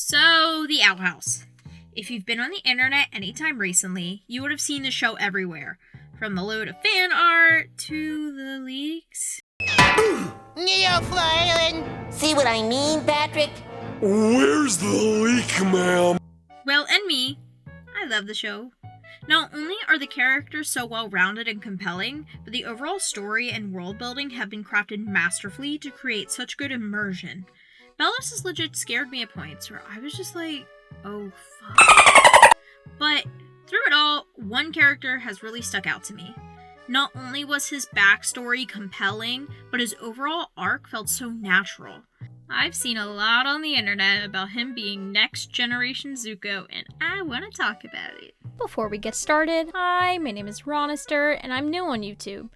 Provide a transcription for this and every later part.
So, the Owl House. If you've been on the internet anytime recently, you would have seen the show everywhere. From the load of fan art to the leaks. Neo Flailing! See what I mean, Patrick? Where's the leak, ma'am? Well, and me, I love the show. Not only are the characters so well-rounded and compelling, but the overall story and world building have been crafted masterfully to create such good immersion. Belos has legit scared me at points where I was just like, oh fuck. But through it all, one character has really stuck out to me. Not only was his backstory compelling, but his overall arc felt so natural. I've seen a lot on the internet about him being next generation Zuko, and I want to talk about it. Before we get started, hi, my name is Ronister, and I'm new on YouTube.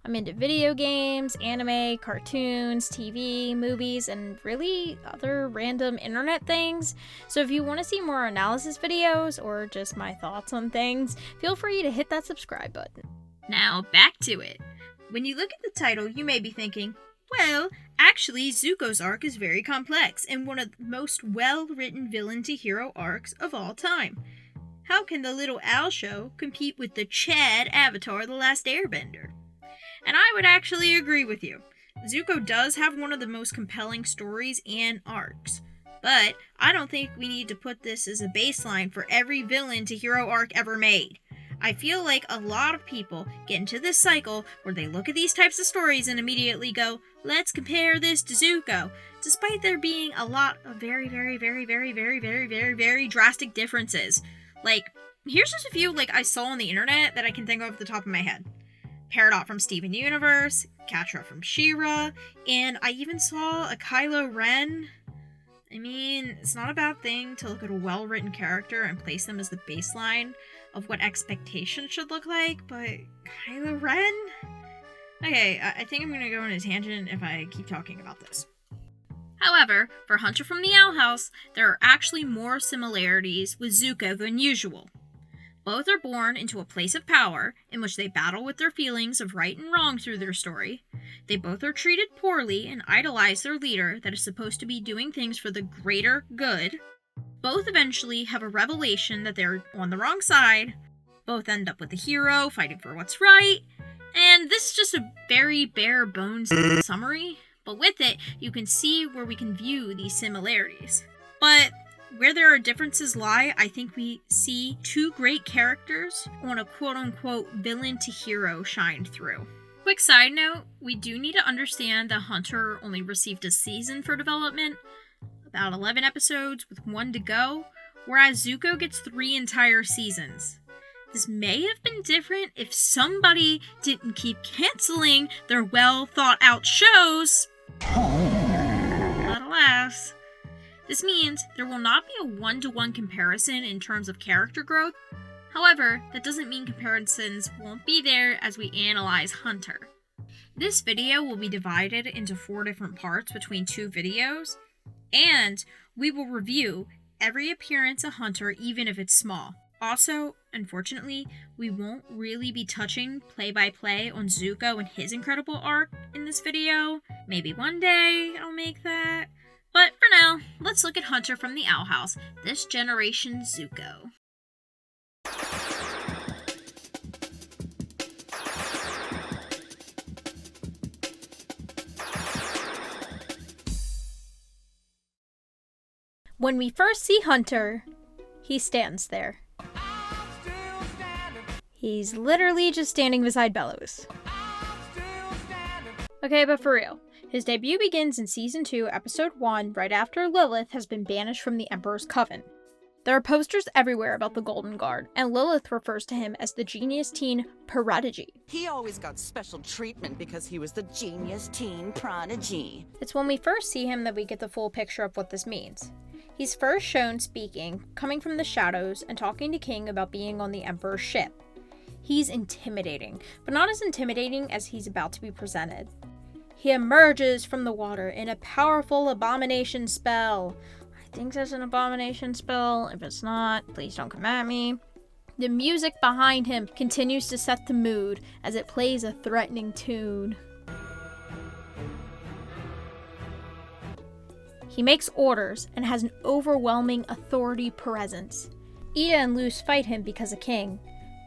I'm into video games, anime, cartoons, TV, movies, and really other random internet things. So if you want to see more analysis videos, or just my thoughts on things, feel free to hit that subscribe button. Now, back to it. When you look at the title, you may be thinking, well, actually, Zuko's arc is very complex and one of the most well-written villain-to-hero arcs of all time. How can the Little Owl Show compete with the Chad Avatar The Last Airbender? And I would actually agree with you. Zuko does have one of the most compelling stories and arcs. But I don't think we need to put this as a baseline for every villain-to-hero arc ever made. I feel like a lot of people get into this cycle where they look at these types of stories and immediately go, let's compare this to Zuko, despite there being a lot of very drastic differences. Like, here's just a few I saw on the internet that I can think of off the top of my head. Peridot from Steven Universe, Catra from She-Ra, and I even saw a Kylo Ren. I mean, it's not a bad thing to look at a well-written character and place them as the baseline of what expectations should look like, but Kylo Ren? Okay, I think I'm gonna go on a tangent if I keep talking about this. However, for Hunter from the Owl House, there are actually more similarities with Zuko than usual. Both are born into a place of power, in which they battle with their feelings of right and wrong through their story. They both are treated poorly and idolize their leader that is supposed to be doing things for the greater good. Both eventually have a revelation that they're on the wrong side. Both end up with the hero fighting for what's right. And this is just a very bare bones summary, but with it, you can see where we can view these similarities. But where there are differences lie, I think we see two great characters on a quote-unquote villain to hero shine through. Quick side note, we do need to understand that Hunter only received a season for development, about 11 episodes with 1 to go, whereas Zuko gets 3 entire seasons. This may have been different if somebody didn't keep canceling their well-thought-out shows, but alas. This means there will not be a one-to-one comparison in terms of character growth. However, that doesn't mean comparisons won't be there as we analyze Hunter. This video will be divided into 4 different parts between 2 videos, and we will review every appearance of Hunter even if it's small. Also, unfortunately, we won't really be touching play-by-play on Zuko and his incredible arc in this video. Maybe one day I'll make that. But for now, let's look at Hunter from the Owl House, this generation Zuko. When we first see Hunter, he stands there. He's literally just standing beside Belos. Okay, but for real. His debut begins in Season 2, Episode 1, right after Lilith has been banished from the Emperor's Coven. There are posters everywhere about the Golden Guard, and Lilith refers to him as the genius teen prodigy. He always got special treatment because he was the genius teen prodigy. It's when we first see him that we get the full picture of what this means. He's first shown speaking, coming from the shadows, and talking to King about being on the Emperor's ship. He's intimidating, but not as intimidating as he's about to be presented. He emerges from the water in a powerful abomination spell. I think that's an abomination spell. If it's not, please don't come at me. The music behind him continues to set the mood as it plays a threatening tune. He makes orders and has an overwhelming authority presence. Ida and Luz fight him because a king,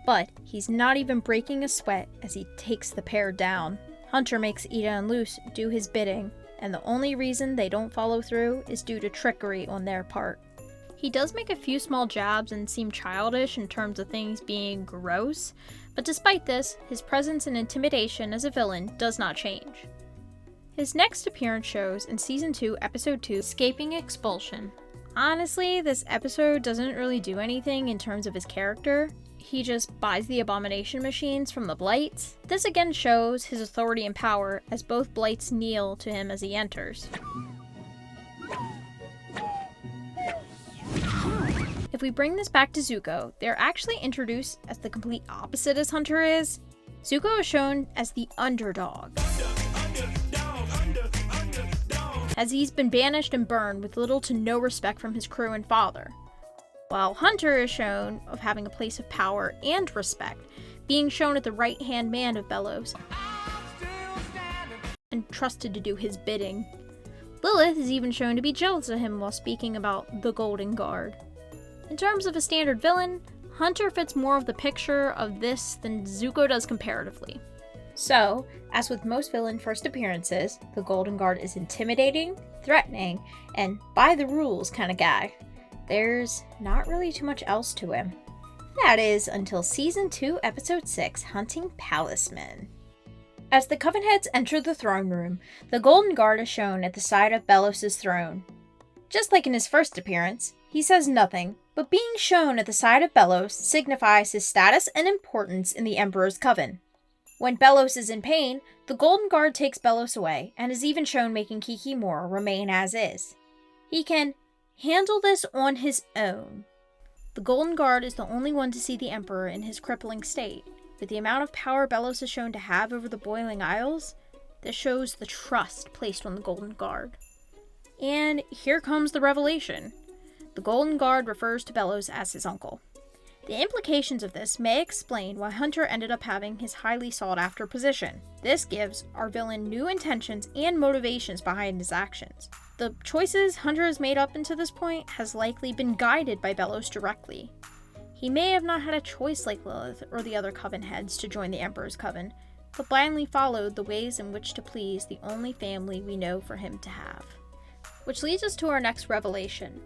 but he's not even breaking a sweat as he takes the pair down. Hunter makes Ida and Luz do his bidding, and the only reason they don't follow through is due to trickery on their part. He does make a few small jabs and seem childish in terms of things being gross, but despite this, his presence and intimidation as a villain does not change. His next appearance shows in Season 2, Episode 2, Escaping Expulsion. Honestly, this episode doesn't really do anything in terms of his character. He just buys the abomination machines from the Blights. This again shows his authority and power, as both Blights kneel to him as he enters. If we bring this back to Zuko, they're actually introduced as the complete opposite as Hunter is. Zuko is shown as the underdog, as he's been banished and burned with little to no respect from his crew and father, while Hunter is shown of having a place of power and respect, being shown as the right-hand man of Belos and trusted to do his bidding. Lilith is even shown to be jealous of him while speaking about the Golden Guard. In terms of a standard villain, Hunter fits more of the picture of this than Zuko does comparatively. So, as with most villain first appearances, the Golden Guard is intimidating, threatening, and by the rules kind of guy. There's not really too much else to him. That is until Season 2, Episode 6, Hunting Palacemen. As the Coven heads enter the throne room, the Golden Guard is shown at the side of Belos' throne. Just like in his first appearance, he says nothing, but being shown at the side of Belos signifies his status and importance in the Emperor's Coven. When Belos is in pain, the Golden Guard takes Belos away, and is even shown making Kikimora remain as is. He can handle this on his own. The Golden Guard is the only one to see the Emperor in his crippling state. With the amount of power Belos is shown to have over the Boiling Isles, this shows the trust placed on the Golden Guard. And here comes the revelation. The Golden Guard refers to Belos as his uncle. The implications of this may explain why Hunter ended up having his highly sought-after position. This gives our villain new intentions and motivations behind his actions. The choices Hunter has made up until this point has likely been guided by Belos directly. He may have not had a choice like Lilith or the other Coven heads to join the Emperor's Coven, but blindly followed the ways in which to please the only family we know for him to have. Which leads us to our next revelation.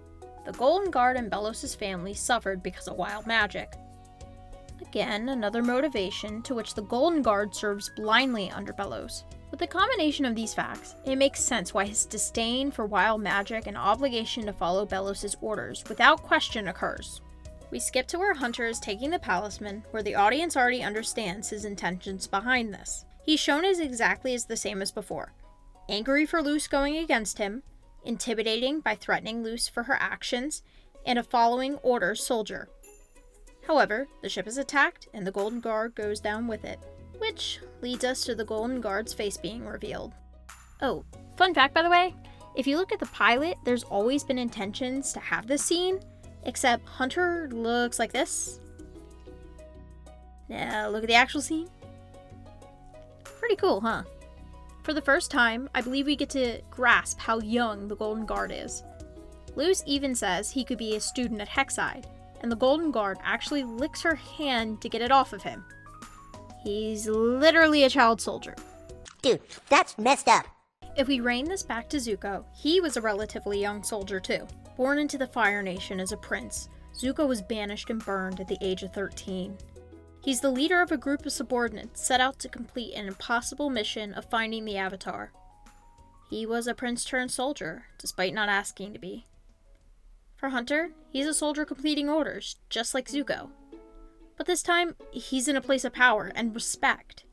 The Golden Guard and Belos' family suffered because of wild magic. Again, another motivation to which the Golden Guard serves blindly under Belos. With the combination of these facts, it makes sense why his disdain for wild magic and obligation to follow Belos' orders without question occurs. We skip to where Hunter is taking the Palacemen, where the audience already understands his intentions behind this. He's shown as exactly as the same as before. Angry for Luz going against him, intimidating by threatening Luz for her actions, and a following orders soldier. However, the ship is attacked and the Golden Guard goes down with it, which leads us to the Golden Guard's face being revealed. Oh, fun fact by the way, if you look at the pilot, there's always been intentions to have this scene, except Hunter looks like this. Now look at the actual scene. Pretty cool, huh? For the first time, I believe we get to grasp how young the Golden Guard is. Luz even says he could be a student at Hexside, and the Golden Guard actually licks her hand to get it off of him. He's literally a child soldier. Dude, that's messed up. If we rein this back to Zuko, he was a relatively young soldier too. Born into the Fire Nation as a prince, Zuko was banished and burned at the age of 13. He's the leader of a group of subordinates set out to complete an impossible mission of finding the Avatar. He was a prince-turned-soldier, despite not asking to be. For Hunter, he's a soldier completing orders, just like Zuko. But this time, he's in a place of power and respect.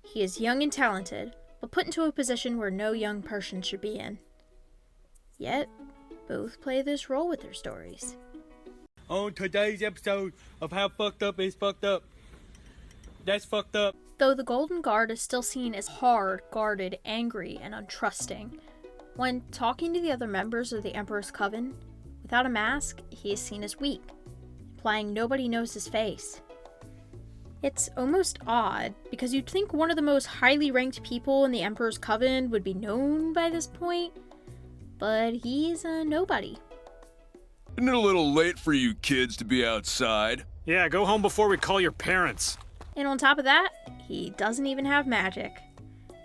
He is young and talented, but put into a position where no young person should be in. Yet, both play this role with their stories. On today's episode of How Fucked Up is Fucked Up. That's fucked up. Though the Golden Guard is still seen as hard, guarded, angry, and untrusting, when talking to the other members of the Emperor's Coven, without a mask, he is seen as weak, implying nobody knows his face. It's almost odd, because you'd think one of the most highly ranked people in the Emperor's Coven would be known by this point, but he's a nobody. Isn't it a little late for you kids to be outside? Yeah, go home before we call your parents. And on top of that, he doesn't even have magic.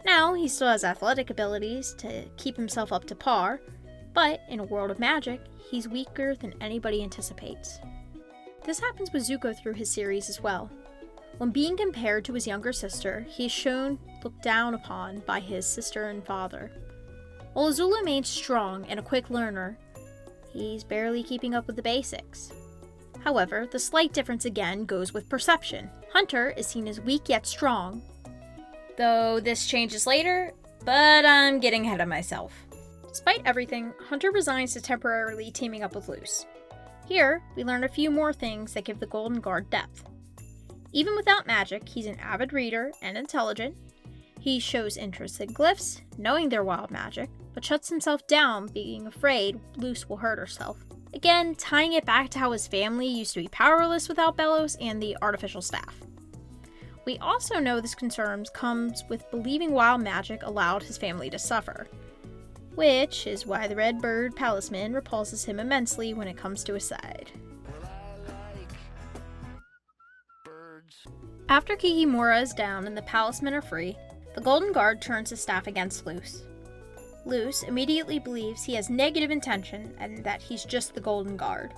Now, he still has athletic abilities to keep himself up to par, but in a world of magic, he's weaker than anybody anticipates. This happens with Zuko through his series as well. When being compared to his younger sister, he is shown looked down upon by his sister and father. While Azula remains strong and a quick learner, he's barely keeping up with the basics. However, the slight difference again goes with perception. Hunter is seen as weak yet strong, though this changes later, but I'm getting ahead of myself. Despite everything, Hunter resigns to temporarily teaming up with Luz. Here, we learn a few more things that give the Golden Guard depth. Even without magic, he's an avid reader and intelligent. He shows interest in glyphs, knowing they're wild magic, but shuts himself down, being afraid Luz will hurt herself. Again, tying it back to how his family used to be powerless without Belos and the artificial staff. We also know this concern comes with believing wild magic allowed his family to suffer, which is why the red bird palisman repulses him immensely when it comes to his side. After Kikimora is down and the palismen are free, the Golden Guard turns his staff against Luz. Luz immediately believes he has negative intention and that he's just the Golden Guard.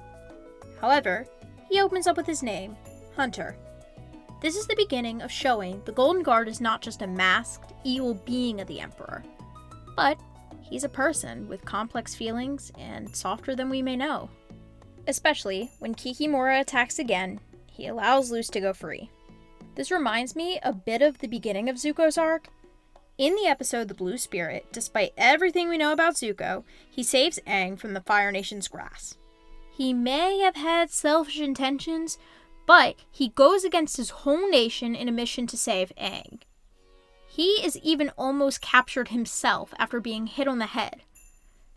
However, he opens up with his name, Hunter. This is the beginning of showing the Golden Guard is not just a masked, evil being of the Emperor, but he's a person with complex feelings and softer than we may know. Especially when Kikimora attacks again, he allows Luz to go free. This reminds me a bit of the beginning of Zuko's arc. In the episode The Blue Spirit, despite everything we know about Zuko, he saves Aang from the Fire Nation's grasp. He may have had selfish intentions, but he goes against his whole nation in a mission to save Aang. He is even almost captured himself after being hit on the head.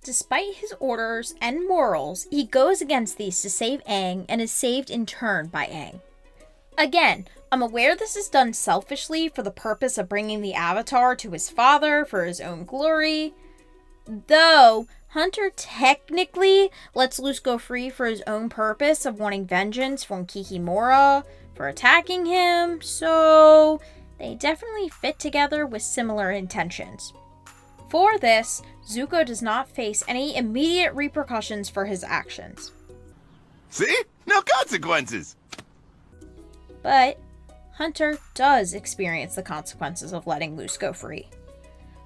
Despite his orders and morals, he goes against these to save Aang and is saved in turn by Aang. Again, I'm aware this is done selfishly for the purpose of bringing the Avatar to his father for his own glory, though Hunter technically lets Luz go free for his own purpose of wanting vengeance from Kikimora for attacking him, so they definitely fit together with similar intentions. For this, Zuko does not face any immediate repercussions for his actions. See? No consequences! But Hunter does experience the consequences of letting Luz go free.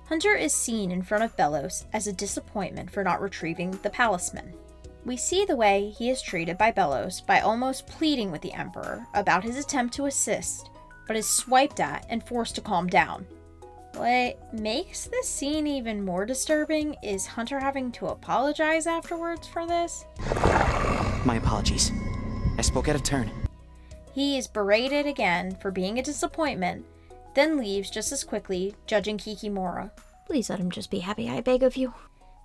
Hunter is seen in front of Belos as a disappointment for not retrieving the palisman. We see the way he is treated by Belos by almost pleading with the Emperor about his attempt to assist, but is swiped at and forced to calm down. What makes this scene even more disturbing is Hunter having to apologize afterwards for this. My apologies. I spoke out of turn. He is berated again for being a disappointment, then leaves just as quickly, judging Kikimora. Please let him just be happy, I beg of you.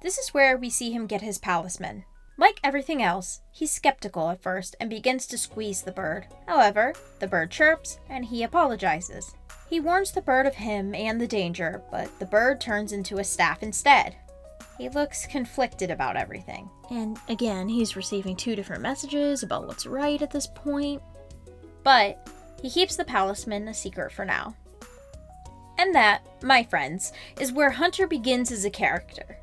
This is where we see him get his palisman. Like everything else, he's skeptical at first and begins to squeeze the bird. However, the bird chirps and he apologizes. He warns the bird of him and the danger, but the bird turns into a staff instead. He looks conflicted about everything. And again, he's receiving two different messages about what's right at this point. But he keeps the palisman a secret for now. And that, my friends, is where Hunter begins as a character.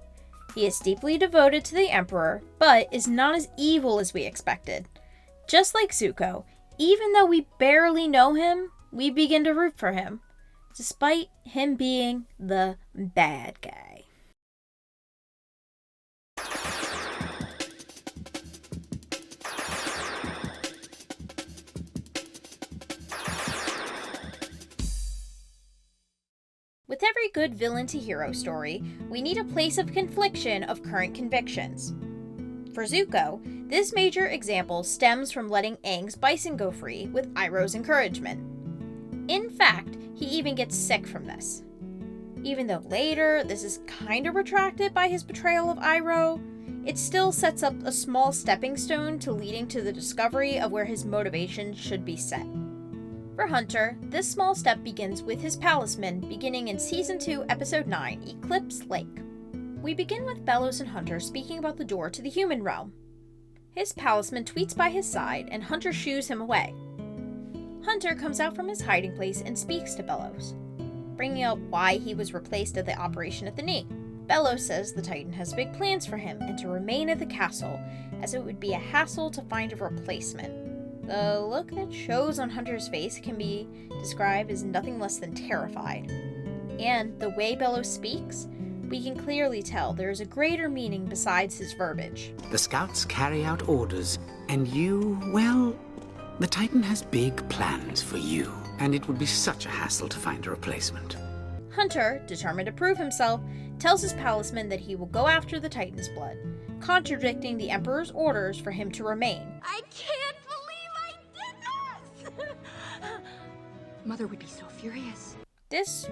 He is deeply devoted to the Emperor, but is not as evil as we expected. Just like Zuko, even though we barely know him, we begin to root for him, despite him being the bad guy. With every good villain to hero story, we need a place of confliction of current convictions. For Zuko, this major example stems from letting Aang's bison go free with Iroh's encouragement. In fact, he even gets sick from this. Even though later this is kinda retracted by his betrayal of Iroh, it still sets up a small stepping stone to leading to the discovery of where his motivation should be set. For Hunter, this small step begins with his palisman beginning in Season 2, Episode 9, Eclipse Lake. We begin with Belos and Hunter speaking about the door to the human realm. His palisman tweets by his side, and Hunter shoos him away. Hunter comes out from his hiding place and speaks to Belos, bringing up why he was replaced at the operation at the knee. Belos says the Titan has big plans for him and to remain at the castle, as it would be a hassle to find a replacement. The look that shows on Hunter's face can be described as nothing less than terrified. And the way Belos speaks, we can clearly tell there is a greater meaning besides his verbiage. The scouts carry out orders, and you, well, the Titan has big plans for you, and it would be such a hassle to find a replacement. Hunter, determined to prove himself, tells his palisman that he will go after the Titan's blood, contradicting the Emperor's orders for him to remain. I can't believe I did this! Mother would be so furious. This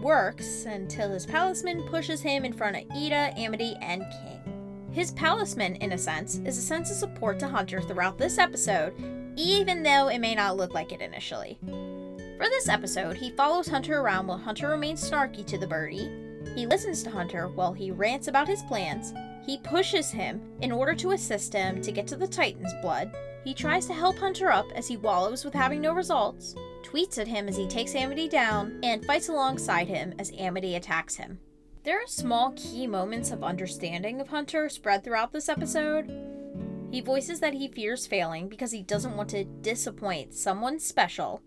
works until his palisman pushes him in front of Ida, Amity, and King. His palisman, in a sense, is a sense of support to Hunter throughout this episode, even though it may not look like it initially. For this episode, he follows Hunter around while Hunter remains snarky to the birdie. He listens to Hunter while he rants about his plans. He pushes him in order to assist him to get to the Titan's blood. He tries to help Hunter up as he wallows with having no results, tweets at him as he takes Amity down, and fights alongside him as Amity attacks him. There are small key moments of understanding of Hunter spread throughout this episode. He voices that he fears failing because he doesn't want to disappoint someone special.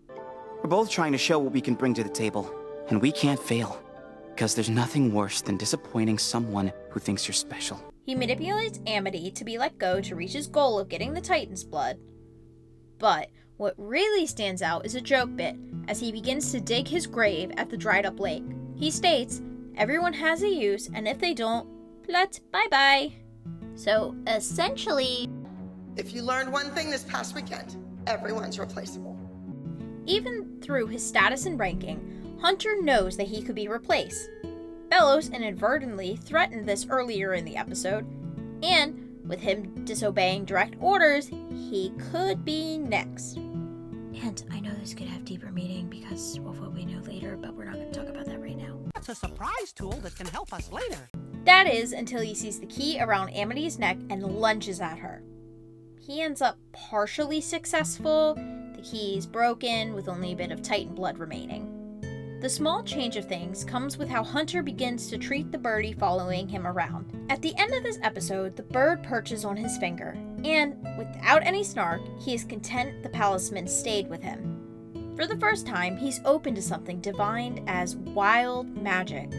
We're both trying to show what we can bring to the table, and we can't fail, because there's nothing worse than disappointing someone who thinks you're special. He manipulates Amity to be let go to reach his goal of getting the Titan's blood. But what really stands out is a joke bit as he begins to dig his grave at the dried up lake. He states, everyone has a use, and if they don't, plut, bye-bye. So, essentially, if you learned one thing this past weekend, everyone's replaceable. Even through his status and ranking, Hunter knows that he could be replaced. Belos inadvertently threatened this earlier in the episode, and with him disobeying direct orders, he could be next. And I know this could have deeper meaning because of what we know later, but we're not going to talk about that right now. That's a surprise tool that can help us later. That is until he sees the key around Amity's neck and lunges at her. He ends up partially successful. The key is broken with only a bit of Titan blood remaining. The small change of things comes with how Hunter begins to treat the birdie following him around. At the end of this episode, the bird perches on his finger, and without any snark, he is content the palisman stayed with him. For the first time, he's open to something divined as wild magic.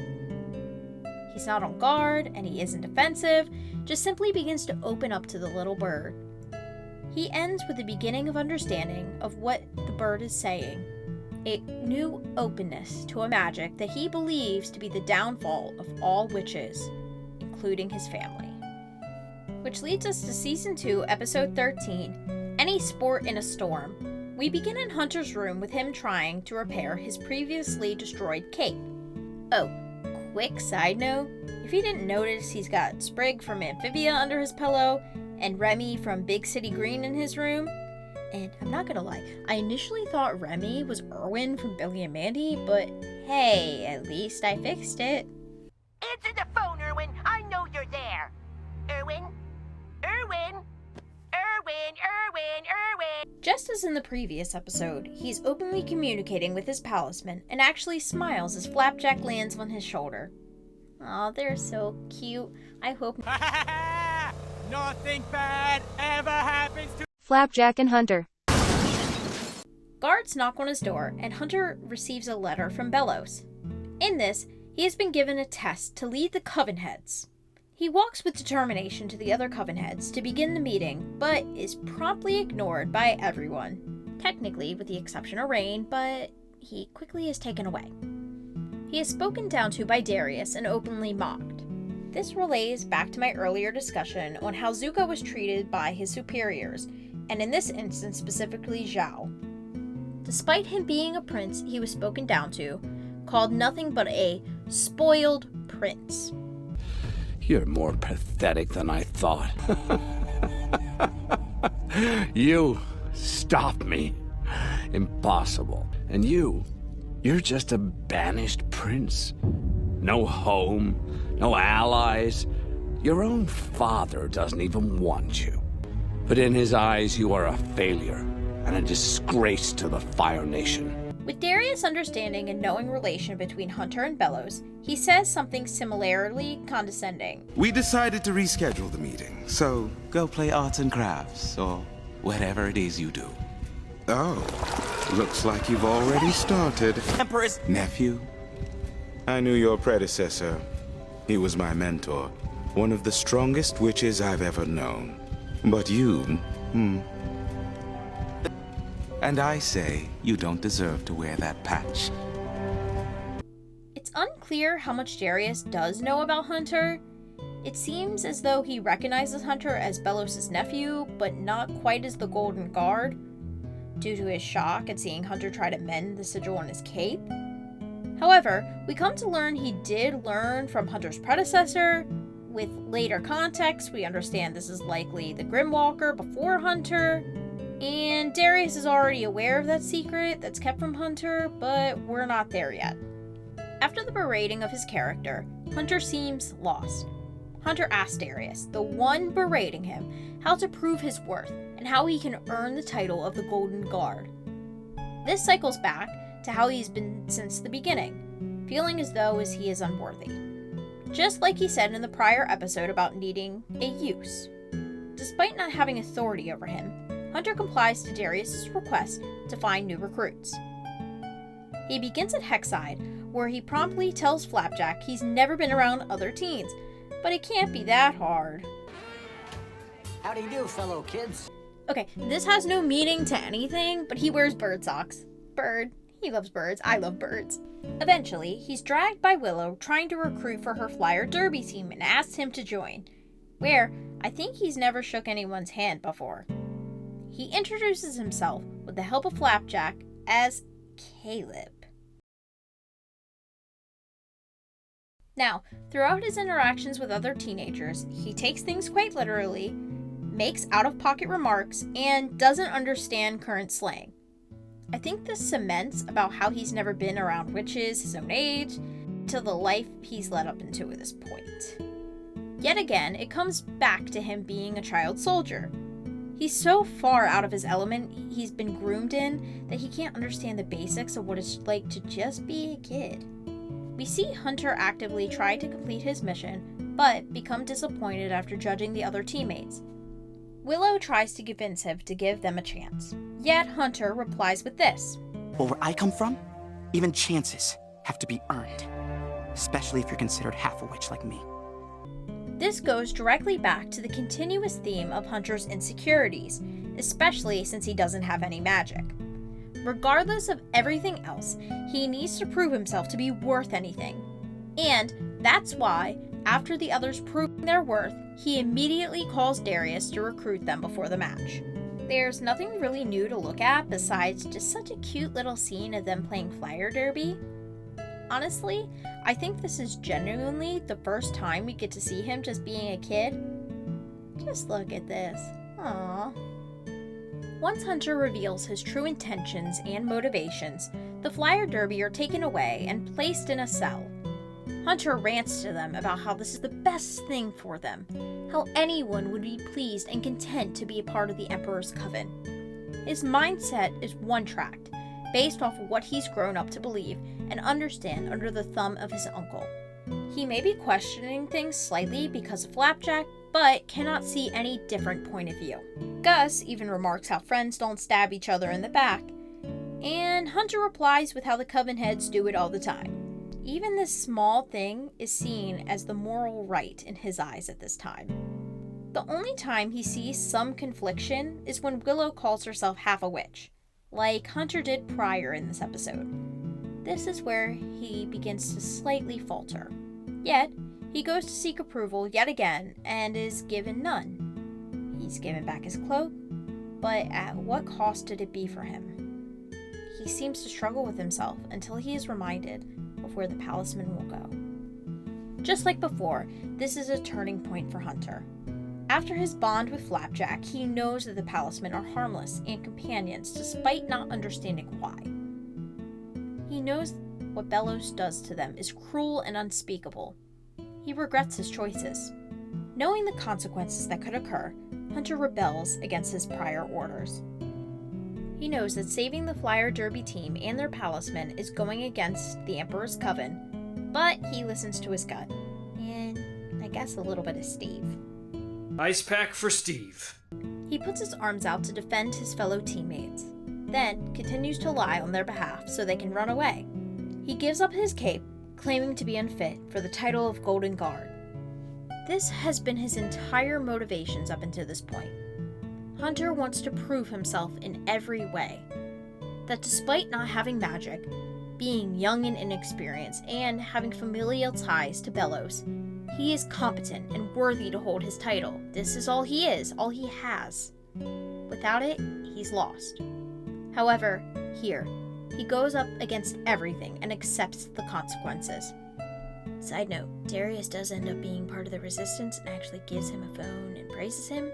He's not on guard, and he isn't defensive, just simply begins to open up to the little bird. He ends with the beginning of understanding of what the bird is saying. A new openness to a magic that he believes to be the downfall of all witches, including his family. Which leads us to Season 2, Episode 13, Any Sport in a Storm. We begin in Hunter's room with him trying to repair his previously destroyed cape. Oh, quick side note, if you didn't notice, he's got Sprig from Amphibia under his pillow and Remy from Big City Green in his room. And I'm not gonna lie, I initially thought Remy was Erwin from Billy and Mandy, but hey, at least I fixed it. Answer the phone, Erwin. I know you're there. Erwin? Erwin? Erwin, Erwin, Erwin! Just as in the previous episode, he's openly communicating with his palisman and actually smiles as Flapjack lands on his shoulder. Aw, they're so cute. I hope nothing bad ever happens to Flapjack and Hunter. Guards knock on his door, and Hunter receives a letter from Belos. In this, he has been given a test to lead the Coven Heads. He walks with determination to the other Coven Heads to begin the meeting, but is promptly ignored by everyone. Technically, with the exception of Rain, but he quickly is taken away. He is spoken down to by Darius and openly mocked. This relays back to my earlier discussion on how Zuko was treated by his superiors, and in this instance specifically Zhao. Despite him being a prince he was spoken down to, called nothing but a spoiled prince. You're more pathetic than I thought. You stopped me. Impossible. And you're just a banished prince. No home, no allies. Your own father doesn't even want you. But in his eyes, you are a failure and a disgrace to the Fire Nation. With Darius understanding and knowing relation between Hunter and Belos, he says something similarly condescending. We decided to reschedule the meeting, so go play arts and crafts, or whatever it is you do. Oh, looks like you've already started. Emperor's nephew? I knew your predecessor. He was my mentor, one of the strongest witches I've ever known. But you, And I say, you don't deserve to wear that patch. It's unclear how much Darius does know about Hunter. It seems as though he recognizes Hunter as Belos' nephew, but not quite as the Golden Guard, due to his shock at seeing Hunter try to mend the sigil on his cape. However, we come to learn he did learn from Hunter's predecessor. With later context, we understand this is likely the Grimwalker before Hunter. And Darius is already aware of that secret that's kept from Hunter, but we're not there yet. After the berating of his character, Hunter seems lost. Hunter asks Darius, the one berating him, how to prove his worth and how he can earn the title of the Golden Guard. This cycles back to how he's been since the beginning, feeling as though he is unworthy. Just like he said in the prior episode about needing a use. Despite not having authority over him, Hunter complies to Darius' request to find new recruits. He begins at Hexside, where he promptly tells Flapjack he's never been around other teens, but it can't be that hard. How do you do, fellow kids? Okay, this has no meaning to anything, but he wears bird socks. Bird. He loves birds. I love birds. Eventually, he's dragged by Willow trying to recruit for her Flyer Derby team and asks him to join, where I think he's never shook anyone's hand before. He introduces himself with the help of Flapjack as Caleb. Now, throughout his interactions with other teenagers, he takes things quite literally, makes out-of-pocket remarks, and doesn't understand current slang. I think this cements about how he's never been around witches his own age, to the life he's led up into at this point. Yet again, it comes back to him being a child soldier. He's so far out of his element he's been groomed in that he can't understand the basics of what it's like to just be a kid. We see Hunter actively try to complete his mission, but become disappointed after judging the other teammates. Willow tries to convince him to give them a chance, yet Hunter replies with this. Well, where I come from, even chances have to be earned, especially if you're considered half a witch like me. This goes directly back to the continuous theme of Hunter's insecurities, especially since he doesn't have any magic. Regardless of everything else, he needs to prove himself to be worth anything. And that's why, after the others prove their worth, he immediately calls Darius to recruit them before the match. There's nothing really new to look at besides just such a cute little scene of them playing Flyer Derby. Honestly, I think this is genuinely the first time we get to see him just being a kid. Just look at this. Aww. Once Hunter reveals his true intentions and motivations, the Flyer Derby are taken away and placed in a cell. Hunter rants to them about how this is the best thing for them, how anyone would be pleased and content to be a part of the Emperor's Coven. His mindset is one-tracked, based off of what he's grown up to believe and understand under the thumb of his uncle. He may be questioning things slightly because of Flapjack, but cannot see any different point of view. Gus even remarks how friends don't stab each other in the back, and Hunter replies with how the Coven heads do it all the time. Even this small thing is seen as the moral right in his eyes at this time. The only time he sees some confliction is when Willow calls herself half a witch, like Hunter did prior in this episode. This is where he begins to slightly falter. Yet, he goes to seek approval yet again and is given none. He's given back his cloak, but at what cost did it be for him? He seems to struggle with himself until he is reminded of where the Palisman will go. Just like before, this is a turning point for Hunter. After his bond with Flapjack, he knows that the Palisman are harmless and companions despite not understanding why. He knows what Belos does to them is cruel and unspeakable. he regrets his choices. Knowing the consequences that could occur, Hunter rebels against his prior orders. He knows that saving the Flyer Derby team and their palisman is going against the Emperor's coven, but he listens to his gut, and I guess a little bit of Steve. Ice pack for Steve. He puts his arms out to defend his fellow teammates, then continues to lie on their behalf so they can run away. He gives up his cape, claiming to be unfit for the title of Golden Guard. This has been his entire motivations up until this point. Hunter wants to prove himself in every way. That despite not having magic, being young and inexperienced, and having familial ties to Belos, he is competent and worthy to hold his title. This is all he is, all he has. Without it, he's lost. However, here, he goes up against everything and accepts the consequences. Side note, Darius does end up being part of the resistance and actually gives him a phone and praises him.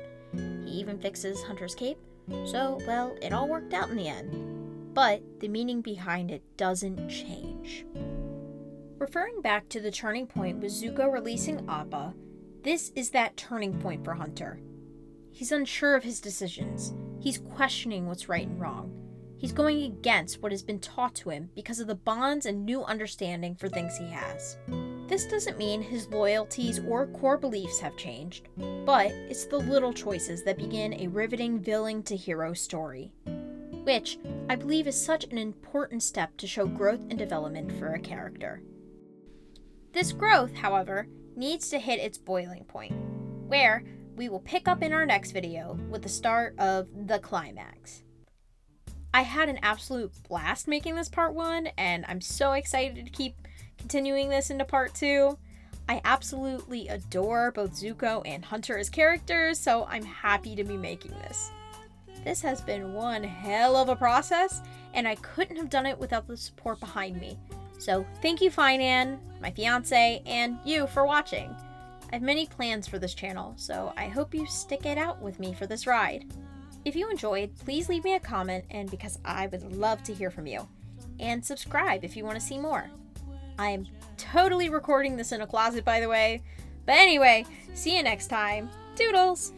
He even fixes Hunter's cape. So, well, it all worked out in the end. But the meaning behind it doesn't change. Referring back to the turning point with Zuko releasing Appa, this is that turning point for Hunter. He's unsure of his decisions. He's questioning what's right and wrong. He's going against what has been taught to him because of the bonds and new understanding for things he has. This doesn't mean his loyalties or core beliefs have changed, but it's the little choices that begin a riveting villain to hero story, which I believe is such an important step to show growth and development for a character. This growth, however, needs to hit its boiling point, where we will pick up in our next video with the start of the climax. I had an absolute blast making this part 1, and I'm so excited to keep continuing this into part 2. I absolutely adore both Zuko and Hunter as characters, so I'm happy to be making this. This has been one hell of a process, and I couldn't have done it without the support behind me. So thank you, Finan, my fiance, and you for watching. I have many plans for this channel, so I hope you stick it out with me for this ride. If you enjoyed, please leave me a comment, and because I would love to hear from you. And subscribe if you want to see more. I am totally recording this in a closet, by the way. But anyway, see you next time. Doodles!